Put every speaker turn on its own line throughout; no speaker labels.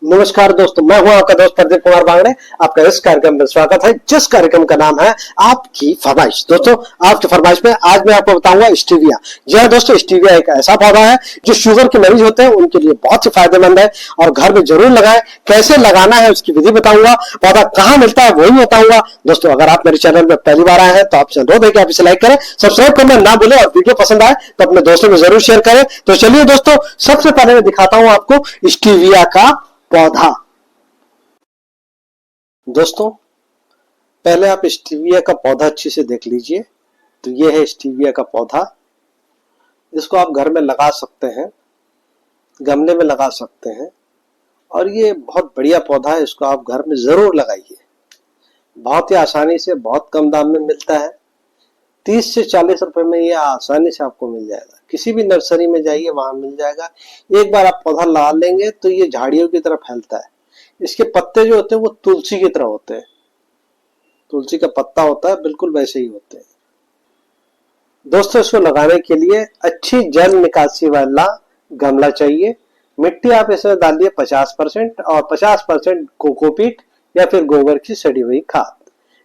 नमस्कार दोस्तों, मैं हूं आपका दोस्त प्रदीप कुमार बांगड़े। आपका इस कार्यक्रम में स्वागत है, जिस कार्यक्रम का नाम है आपकी फरमाइश। दोस्तों, आपकी फरमाइश में आज मैं आपको बताऊंगा स्टीविया। जी हाँ दोस्तों, स्टीविया एक ऐसा पौधा है जो शुगर के मरीज होते हैं उनके लिए बहुत ही फायदेमंद है और घर में जरूर लगाएं। कैसे लगाना है उसकी विधि बताऊंगा, पौधा कहाँ मिलता है वही बताऊंगा। दोस्तों, अगर आप मेरे चैनल में पहली बार आए हैं तो आपसे अनुरोध है कि आप इसे लाइक करें, सब्सक्राइब करना ना भूलें और वीडियो पसंद आए तो अपने दोस्तों में जरूर शेयर करें। तो चलिए दोस्तों, सबसे पहले मैं दिखाता हूं आपको स्टीविया का पौधा। दोस्तों, पहले आप स्टीविया का पौधा अच्छे से देख लीजिए। तो ये है स्टीविया का पौधा। इसको आप घर में लगा सकते हैं, गमले में लगा सकते हैं और ये बहुत बढ़िया पौधा है। इसको आप घर में जरूर लगाइए। बहुत ही आसानी से, बहुत कम दाम में मिलता है। 30 से 40 रुपए में ये आसानी से आपको मिल जाएगा। किसी भी नर्सरी में जाइए, वहां मिल जाएगा। एक बार आप पौधा लगा लेंगे तो ये झाड़ियों की तरह फैलता है। इसके पत्ते जो होते हैं वो तुलसी की तरह होते हैं। तुलसी का पत्ता होता है, बिल्कुल वैसे ही होते हैं। दोस्तों, इसको लगाने के लिए अच्छी जल निकासी वाला गमला चाहिए। मिट्टी आप इसमें डालिए 50% और 50% कोकोपीट या फिर गोबर की सड़ी हुई खाद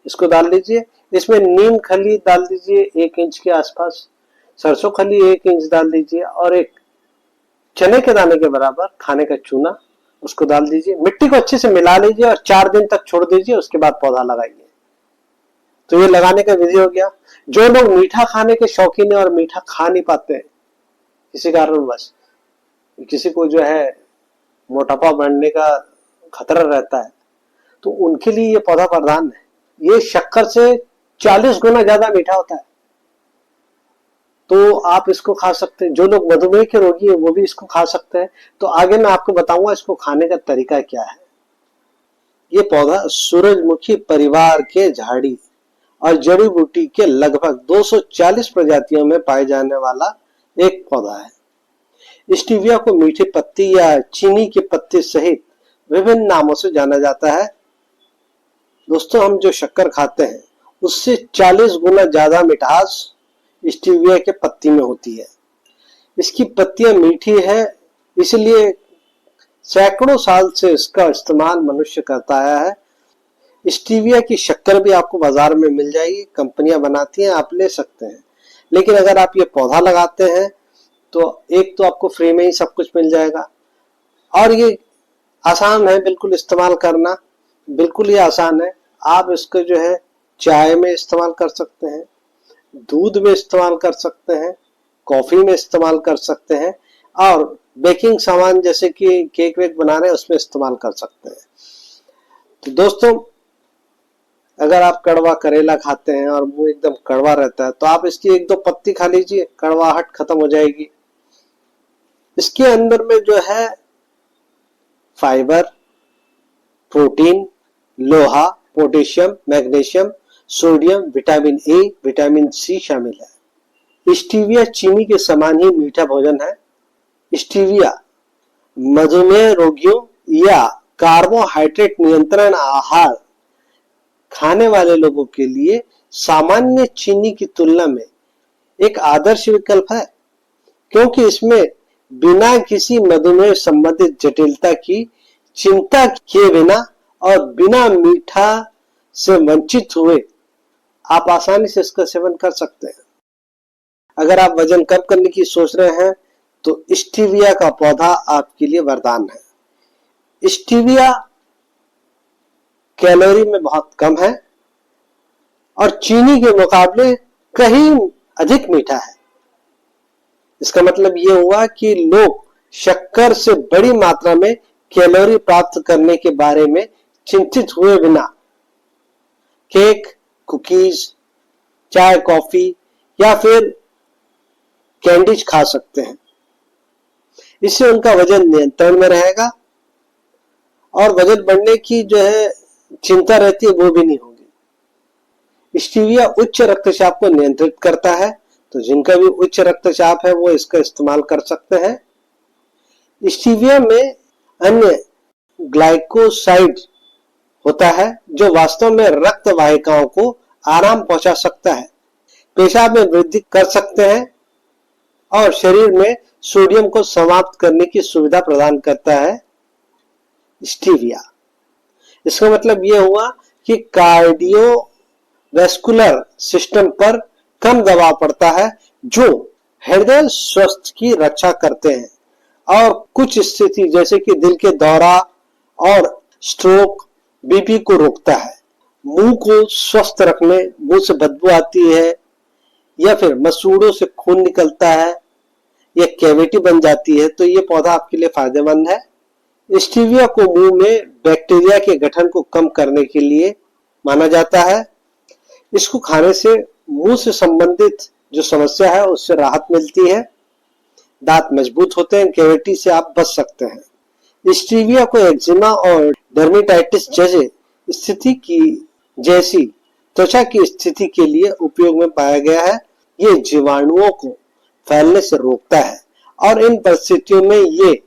इसको डाल लीजिए। इसमें नीम खली डाल दीजिए 1 इंच के आसपास, सरसों खली 1 इंच डाल दीजिए और एक चने के दाने के बराबर खाने का चूना उसको डाल दीजिए। मिट्टी को अच्छे से मिला लीजिए और 4 दिन तक छोड़ दीजिए। उसके बाद पौधा लगाइए। तो ये लगाने का विधि हो गया। जो लोग मीठा खाने के शौकीन है और मीठा खा नहीं पाते हैं किसी कारणवश, किसी को जो है मोटापा बढ़ने का खतरा रहता है, तो उनके लिए ये पौधा वरदान है। ये शक्कर से 40 गुना ज्यादा मीठा होता है। तो आप इसको खा सकते हैं। जो लोग मधुमेह के रोगी हैं वो भी इसको खा सकते हैं। तो आगे मैं आपको बताऊंगा इसको खाने का तरीका क्या है। ये पौधा सूरजमुखी परिवार के झाड़ी और जड़ी बूटी के लगभग 240 प्रजातियों में पाए जाने वाला एक पौधा है। स्टीविया को मीठी पत्ती या चीनी की पत्ती सहित विभिन्न नामों से जाना जाता है। दोस्तों, हम जो शक्कर खाते हैं उससे 40 गुना ज्यादा मिठास स्टीविया के पत्ती में होती है। इसकी पत्तियां मीठी है, इसलिए सैकड़ों साल से इसका इस्तेमाल मनुष्य करता आया है। स्टीविया की शक्कर भी आपको बाजार में मिल जाएगी, कंपनियां बनाती हैं, आप ले सकते हैं। लेकिन अगर आप ये पौधा लगाते हैं तो एक तो आपको फ्री में ही सब कुछ मिल जाएगा और ये आसान है बिल्कुल इस्तेमाल करना। बिल्कुल ही आसान है। आप इसको जो है चाय में इस्तेमाल कर सकते हैं, दूध में इस्तेमाल कर सकते हैं, कॉफी में इस्तेमाल कर सकते हैं और बेकिंग सामान जैसे कि केक वेक बना रहे हैं उसमें इस्तेमाल कर सकते हैं। तो दोस्तों, अगर आप कड़वा करेला खाते हैं और मुंह एकदम कड़वा रहता है तो आप इसकी 1-2 पत्ती खा लीजिए, कड़वाहट खत्म हो जाएगी। इसके अंदर में जो है फाइबर, प्रोटीन, लोहा, potassium, magnesium, sodium, vitamin A, vitamin C शामिल है। स्टीविया चीनी के समान ही मीठा भोजन है। स्टीविया मधुमेह रोगियों या कार्बोहाइड्रेट नियंत्रण आहार खाने वाले लोगों के लिए सामान्य चीनी की तुलना में एक आदर्श विकल्प है, क्योंकि इसमें बिना किसी मधुमेह संबंधित जटिलता की चिंता किए बिना और बिना मीठा से वंचित हुए आप आसानी से इसका सेवन कर सकते हैं। अगर आप वजन कम करने की सोच रहे हैं तो स्टीविया का पौधा आपके लिए वरदान है। स्टीविया कैलोरी में बहुत कम है और चीनी के मुकाबले कहीं अधिक मीठा है। इसका मतलब यह हुआ कि लोग शक्कर से बड़ी मात्रा में कैलोरी प्राप्त करने के बारे में चिंतित हुए बिना केक, कुकीज, चाय, कॉफी या फिर कैंडीज खा सकते हैं। इससे उनका वजन नियंत्रण में रहेगा और वजन बढ़ने की जो है चिंता रहती है वो भी नहीं होगी। स्टीविया उच्च रक्तचाप को नियंत्रित करता है, तो जिनका भी उच्च रक्तचाप है वो इसका इस्तेमाल कर सकते हैं। स्टीविया में अन्य ग्लाइकोसाइड होता है जो वास्तव में रक्त वाहिकाओं को आराम पहुंचा सकता है, पेशाब में वृद्धि कर सकते हैं और शरीर में सोडियम को समाप्त करने की सुविधा प्रदान करता है। स्टीविया। इसका मतलब ये हुआ कि कार्डियोवैस्कुलर सिस्टम पर कम दबाव पड़ता है, जो हृदय स्वास्थ्य की रक्षा करते हैं, और कुछ स्थिति जैसे कि दिल के दौरा और स्ट्रोक, बीपी को रोकता है। मुंह को स्वस्थ रखने, मुंह से बदबू आती है या फिर मसूड़ों से खून निकलता है या कैविटी बन जाती है, तो ये पौधा आपके लिए फायदेमंद है। स्टीविया को मुंह में बैक्टीरिया के गठन को कम करने के लिए माना जाता है। इसको खाने से मुंह से संबंधित जो समस्या है उससे राहत मिलती है, दांत मजबूत होते हैं, कैविटी से आप बच सकते हैं। स्टीविया को एक्जिमा और डर्मेटाइटिस जैसी त्वचा की स्थिति के लिए उपयोग में पाया गया है। ये जीवाणुओं को फैलने से रोकता है और इन परिस्थितियों में ये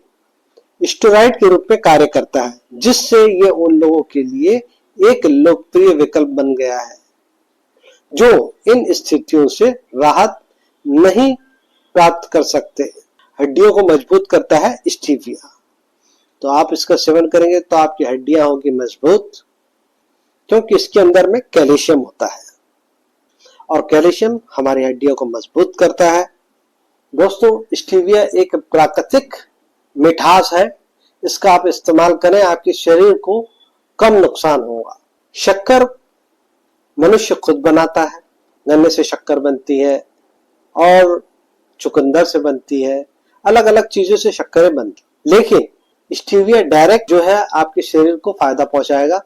स्टेरॉइड के रूप में कार्य करता है, जिससे ये उन लोगों के लिए एक लोकप्रिय विकल्प बन गया है जो इन स्थितियों से राहत नहीं प्राप्त कर सकते। हड्डियों को मजबूत करता है स्टीविया, तो आप इसका सेवन करेंगे तो आपकी हड्डियां होगी मजबूत, क्योंकि इसके अंदर में कैल्शियम होता है और कैल्शियम हमारी हड्डियों को मजबूत करता है। दोस्तों, स्टीविया एक प्राकृतिक मिठास है, इसका आप इस्तेमाल करें, आपके शरीर को कम नुकसान होगा। शक्कर मनुष्य खुद बनाता है, गन्ने से शक्कर बनती है और चुकंदर से बनती है, अलग अलग चीजों से शक्करें बनती, लेकिन स्टीविया डायरेक्ट जो है आपके शरीर को फायदा पहुंचाएगा।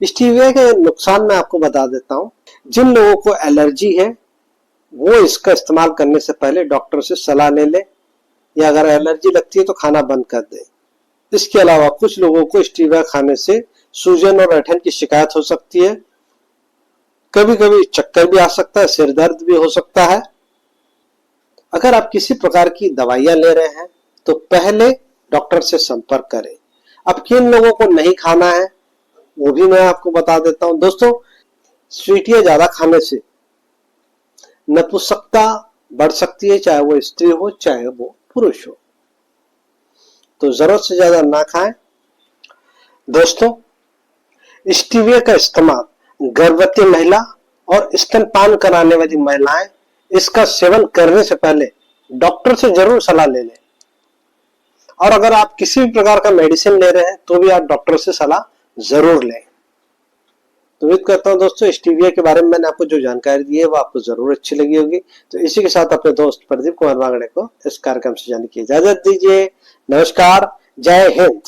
स्टीविया के नुकसान मैं आपको बता देता हूं। जिन लोगों को एलर्जी है वो इसका इस्तेमाल करने से पहले डॉक्टर से सलाह ले ले, या अगर एलर्जी लगती है तो खाना बंद कर दे। इसके अलावा कुछ लोगों को स्टीविया खाने से सूजन और ऐंठन की शिकायत हो सकती है, कभी कभी चक्कर भी आ सकता है, सिर दर्द भी हो सकता है। अगर आप किसी प्रकार की दवाइयां ले रहे हैं तो पहले डॉक्टर से संपर्क करें। अब किन लोगों को नहीं खाना है वो भी मैं आपको बता देता हूं। दोस्तों, स्वीटियां ज्यादा खाने से नपुंसकता बढ़ सकती है, चाहे वो स्त्री हो चाहे वो पुरुष हो, तो जरूरत से ज्यादा ना खाएं। दोस्तों, स्टीविया का इस्तेमाल गर्भवती महिला और स्तनपान कराने वाली महिलाएं इसका सेवन करने से पहले डॉक्टर से जरूर सलाह ले लें, और अगर आप किसी भी प्रकार का मेडिसिन ले रहे हैं तो भी आप डॉक्टर से सलाह जरूर लें। तो उम्मीद करता हूं दोस्तों, स्टीविया के बारे में मैंने आपको जो जानकारी दी है वो आपको जरूर अच्छी लगी होगी। तो इसी के साथ अपने दोस्त प्रदीप कुमार बांगड़े को इस कार्यक्रम से जाने की इजाजत दीजिए। नमस्कार, जय हिंद।